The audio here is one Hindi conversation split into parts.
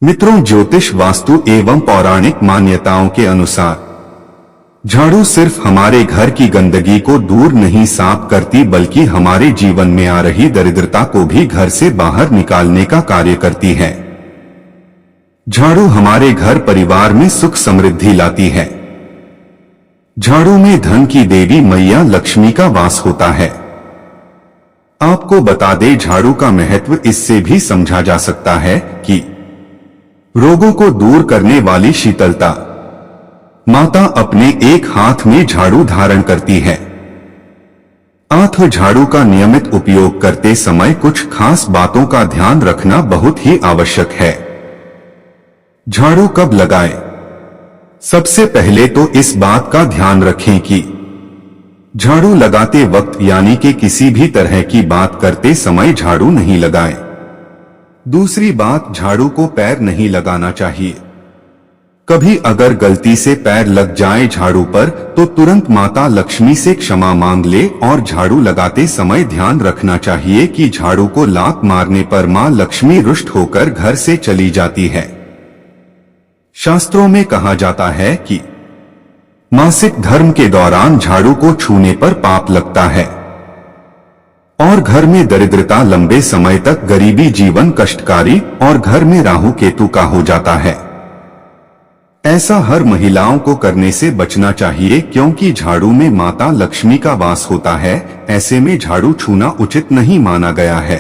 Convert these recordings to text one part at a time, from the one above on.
मित्रों, ज्योतिष, वास्तु एवं पौराणिक मान्यताओं के अनुसार झाड़ू सिर्फ हमारे घर की गंदगी को दूर नहीं साफ करती बल्कि हमारे जीवन में आ रही दरिद्रता को भी घर से बाहर निकालने का कार्य करती है। झाड़ू हमारे घर परिवार में सुख समृद्धि लाती है। झाड़ू में धन की देवी मैया लक्ष्मी का वास होता है। आपको बता दें, झाड़ू का महत्व इससे भी समझा जा सकता है कि रोगों को दूर करने वाली शीतलता। माता अपने एक हाथ में झाड़ू धारण करती है। हाथ झाड़ू का नियमित उपयोग करते समय कुछ खास बातों का ध्यान रखना बहुत ही आवश्यक है। झाड़ू कब लगाएं? सबसे पहले तो इस बात का ध्यान रखें कि झाड़ू लगाते वक्त यानी कि किसी भी तरह की बात करते समय झाड़ू नहीं लगाएं। दूसरी बात, झाड़ू को पैर नहीं लगाना चाहिए। कभी अगर गलती से पैर लग जाए झाड़ू पर तो तुरंत माता लक्ष्मी से क्षमा मांग ले और झाड़ू लगाते समय ध्यान रखना चाहिए कि झाड़ू को लात मारने पर मां लक्ष्मी रुष्ट होकर घर से चली जाती है। शास्त्रों में कहा जाता है कि मासिक धर्म के दौरान झाड़ू को छूने पर पाप लगता है और घर में दरिद्रता, लंबे समय तक गरीबी, जीवन कष्टकारी और घर में राहु केतु का हो जाता है। ऐसा हर महिलाओं को करने से बचना चाहिए क्योंकि झाड़ू में माता लक्ष्मी का वास होता है। ऐसे में झाड़ू छूना उचित नहीं माना गया है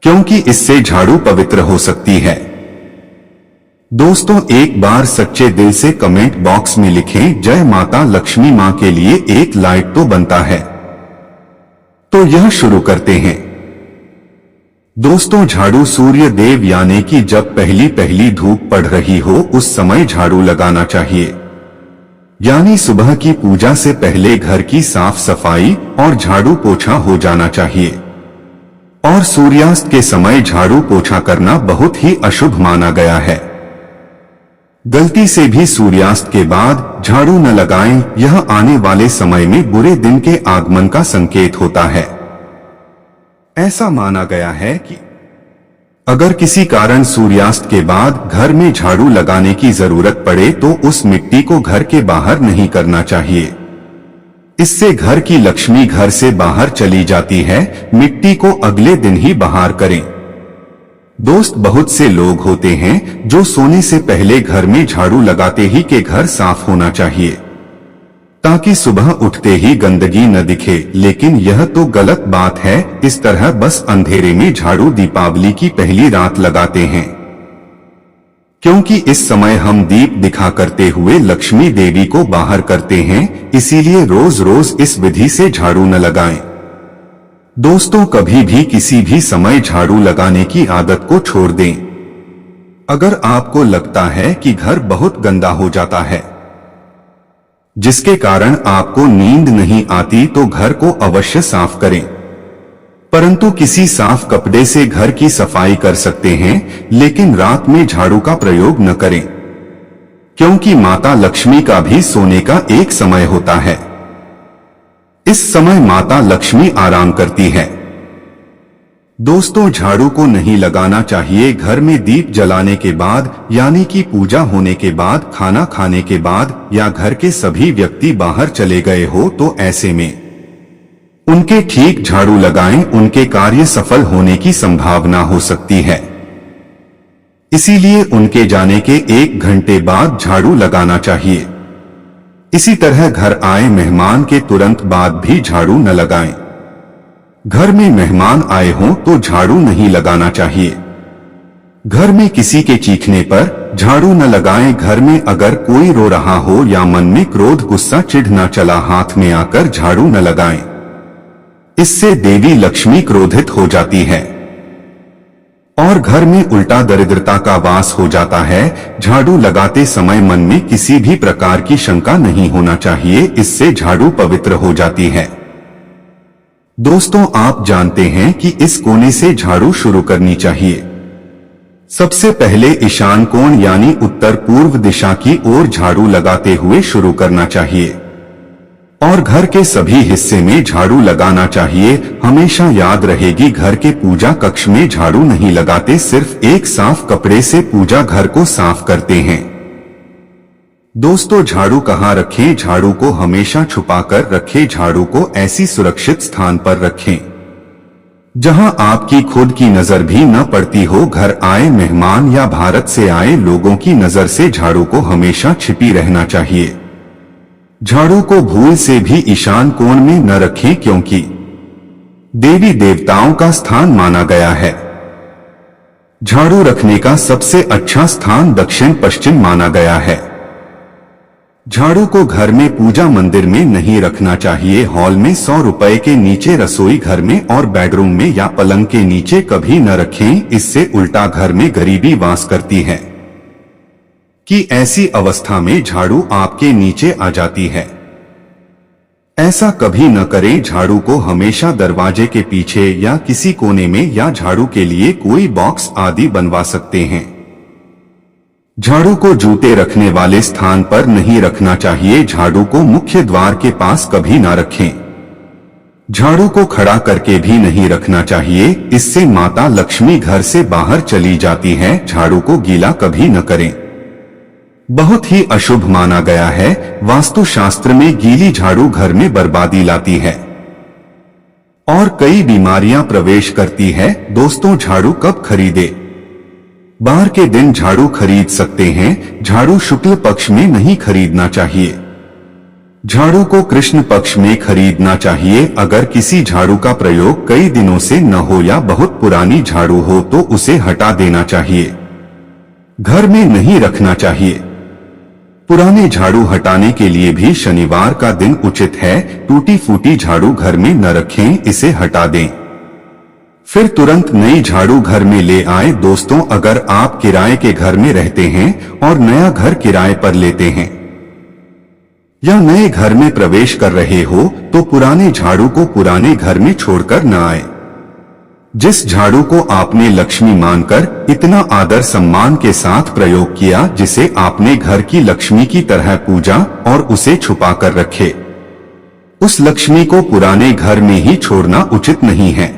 क्योंकि इससे झाड़ू पवित्र हो सकती है। दोस्तों, एक बार सच्चे दिल से कमेंट बॉक्स में लिखें, जय माता लक्ष्मी मां के लिए एक लाइक तो बनता है। तो यह शुरू करते हैं। दोस्तों, झाड़ू सूर्य देव यानी कि जब पहली पहली धूप पड़ रही हो उस समय झाड़ू लगाना चाहिए। यानी सुबह की पूजा से पहले घर की साफ सफाई और झाड़ू पोछा हो जाना चाहिए। और सूर्यास्त के समय झाड़ू पोछा करना बहुत ही अशुभ माना गया है। गलती से भी सूर्यास्त के बाद झाड़ू न लगाएं, यह आने वाले समय में बुरे दिन के आगमन का संकेत होता है। ऐसा माना गया है कि अगर किसी कारण सूर्यास्त के बाद घर में झाड़ू लगाने की जरूरत पड़े तो उस मिट्टी को घर के बाहर नहीं करना चाहिए। इससे घर की लक्ष्मी घर से बाहर चली जाती है। मिट्टी को अगले दिन ही बाहर करें। दोस्त, बहुत से लोग होते हैं जो सोने से पहले घर में झाड़ू लगाते ही के घर साफ होना चाहिए ताकि सुबह उठते ही गंदगी न दिखे, लेकिन यह तो गलत बात है। इस तरह बस अंधेरे में झाड़ू दीपावली की पहली रात लगाते हैं क्योंकि इस समय हम दीप दिखा करते हुए लक्ष्मी देवी को बाहर करते हैं। इसीलिए रोज रोज इस विधि से झाड़ू न लगाएं। दोस्तों, कभी भी किसी भी समय झाड़ू लगाने की आदत को छोड़ दें। अगर आपको लगता है कि घर बहुत गंदा हो जाता है जिसके कारण आपको नींद नहीं आती तो घर को अवश्य साफ करें, परंतु किसी साफ कपड़े से घर की सफाई कर सकते हैं, लेकिन रात में झाड़ू का प्रयोग न करें क्योंकि माता लक्ष्मी का भी सोने का एक समय होता है। इस समय माता लक्ष्मी आराम करती है। दोस्तों, झाड़ू को नहीं लगाना चाहिए घर में दीप जलाने के बाद यानी कि पूजा होने के बाद, खाना खाने के बाद या घर के सभी व्यक्ति बाहर चले गए हो तो ऐसे में उनके ठीक झाड़ू लगाएं। उनके कार्य सफल होने की संभावना हो सकती है। इसीलिए उनके जाने के 1 घंटे बाद झाड़ू लगाना चाहिए। इसी तरह घर आए मेहमान के तुरंत बाद भी झाड़ू न लगाएं। घर में मेहमान आए हों तो झाड़ू नहीं लगाना चाहिए। घर में किसी के चीखने पर झाड़ू न लगाएं। घर में अगर कोई रो रहा हो या मन में क्रोध, गुस्सा, चिढ़ न चला हाथ में आकर झाड़ू न लगाएं। इससे देवी लक्ष्मी क्रोधित हो जाती है और घर में उल्टा दरिद्रता का वास हो जाता है। झाड़ू लगाते समय मन में किसी भी प्रकार की शंका नहीं होना चाहिए, इससे झाड़ू पवित्र हो जाती है। दोस्तों, आप जानते हैं कि इस कोने से झाड़ू शुरू करनी चाहिए। सबसे पहले ईशान कोण यानी उत्तर पूर्व दिशा की ओर झाड़ू लगाते हुए शुरू करना चाहिए और घर के सभी हिस्से में झाड़ू लगाना चाहिए। हमेशा याद रहेगी, घर के पूजा कक्ष में झाड़ू नहीं लगाते, सिर्फ एक साफ कपड़े से पूजा घर को साफ करते हैं। दोस्तों, झाड़ू कहाँ रखें? झाड़ू को हमेशा छुपाकर रखें। झाड़ू को ऐसी सुरक्षित स्थान पर रखें जहां आपकी खुद की नजर भी न पड़ती हो। घर आए मेहमान या भारत से आए लोगों की नजर से झाड़ू को हमेशा छिपी रहना चाहिए। झाड़ू को भूल से भी ईशान कोण में न रखें, क्योंकि देवी देवताओं का स्थान माना गया है। झाड़ू रखने का सबसे अच्छा स्थान दक्षिण पश्चिम माना गया है। झाड़ू को घर में पूजा मंदिर में नहीं रखना चाहिए। हॉल में 100 रुपए के नीचे, रसोई घर में और बेडरूम में या पलंग के नीचे कभी न रखें। इससे उल्टा घर में गरीबी वास करती है कि ऐसी अवस्था में झाड़ू आपके नीचे आ जाती है। ऐसा कभी न करें। झाड़ू को हमेशा दरवाजे के पीछे या किसी कोने में या झाड़ू के लिए कोई बॉक्स आदि बनवा सकते हैं। झाड़ू को जूते रखने वाले स्थान पर नहीं रखना चाहिए। झाड़ू को मुख्य द्वार के पास कभी ना रखें। झाड़ू को खड़ा करके भी नहीं रखना चाहिए, इससे माता लक्ष्मी घर से बाहर चली जाती है। झाड़ू को गीला कभी न करें, बहुत ही अशुभ माना गया है। वास्तुशास्त्र में गीली झाड़ू घर में बर्बादी लाती है और कई बीमारियां प्रवेश करती है। दोस्तों, झाड़ू कब खरीदे? बार के दिन झाड़ू खरीद सकते हैं। झाड़ू शुक्ल पक्ष में नहीं खरीदना चाहिए। झाड़ू को कृष्ण पक्ष में खरीदना चाहिए। अगर किसी झाड़ू का प्रयोग कई दिनों से न हो या बहुत पुरानी झाड़ू हो तो उसे हटा देना चाहिए, घर में नहीं रखना चाहिए। पुराने झाड़ू हटाने के लिए भी शनिवार का दिन उचित है। टूटी फूटी झाड़ू घर में न रखें, इसे हटा दें, फिर तुरंत नई झाड़ू घर में ले आए। दोस्तों, अगर आप किराए के घर में रहते हैं और नया घर किराए पर लेते हैं या नए घर में प्रवेश कर रहे हो तो पुराने झाड़ू को पुराने घर में छोड़कर न आए। जिस झाड़ू को आपने लक्ष्मी मानकर इतना आदर सम्मान के साथ प्रयोग किया, जिसे आपने घर की लक्ष्मी की तरह पूजा और उसे छुपा कर रखे, उस लक्ष्मी को पुराने घर में ही छोड़ना उचित नहीं है।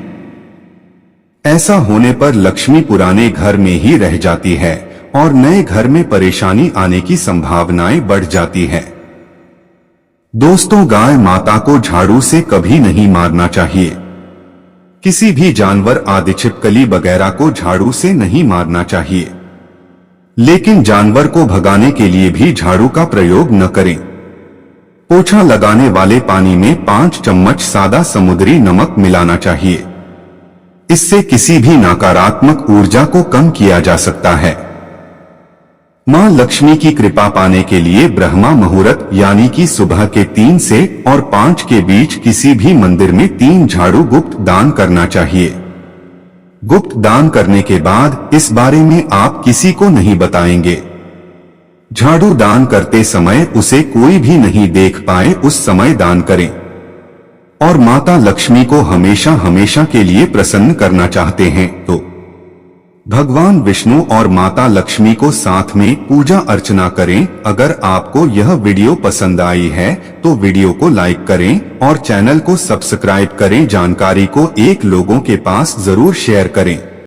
ऐसा होने पर लक्ष्मी पुराने घर में ही रह जाती है और नए घर में परेशानी आने की संभावनाएं बढ़ जाती है। दोस्तों, गाय माता को झाड़ू से कभी नहीं मारना चाहिए। किसी भी जानवर आदि छिपकली वगैरह को झाड़ू से नहीं मारना चाहिए, लेकिन जानवर को भगाने के लिए भी झाड़ू का प्रयोग न करें। पोछा लगाने वाले पानी में 5 चम्मच सादा समुद्री नमक मिलाना चाहिए। इससे किसी भी नकारात्मक ऊर्जा को कम किया जा सकता है। मां लक्ष्मी की कृपा पाने के लिए ब्रह्मा मुहूर्त यानी कि सुबह के 3 से और 5 के बीच किसी भी मंदिर में 3 झाड़ू गुप्त दान करना चाहिए। गुप्त दान करने के बाद इस बारे में आप किसी को नहीं बताएंगे। झाड़ू दान करते समय उसे कोई भी नहीं देख पाए, उस समय दान करें। और माता लक्ष्मी को हमेशा हमेशा के लिए प्रसन्न करना चाहते हैं तो भगवान विष्णु और माता लक्ष्मी को साथ में पूजा अर्चना करें। अगर आपको यह वीडियो पसंद आई है तो वीडियो को लाइक करें और चैनल को सब्सक्राइब करें। जानकारी को एक लोगों के पास जरूर शेयर करें।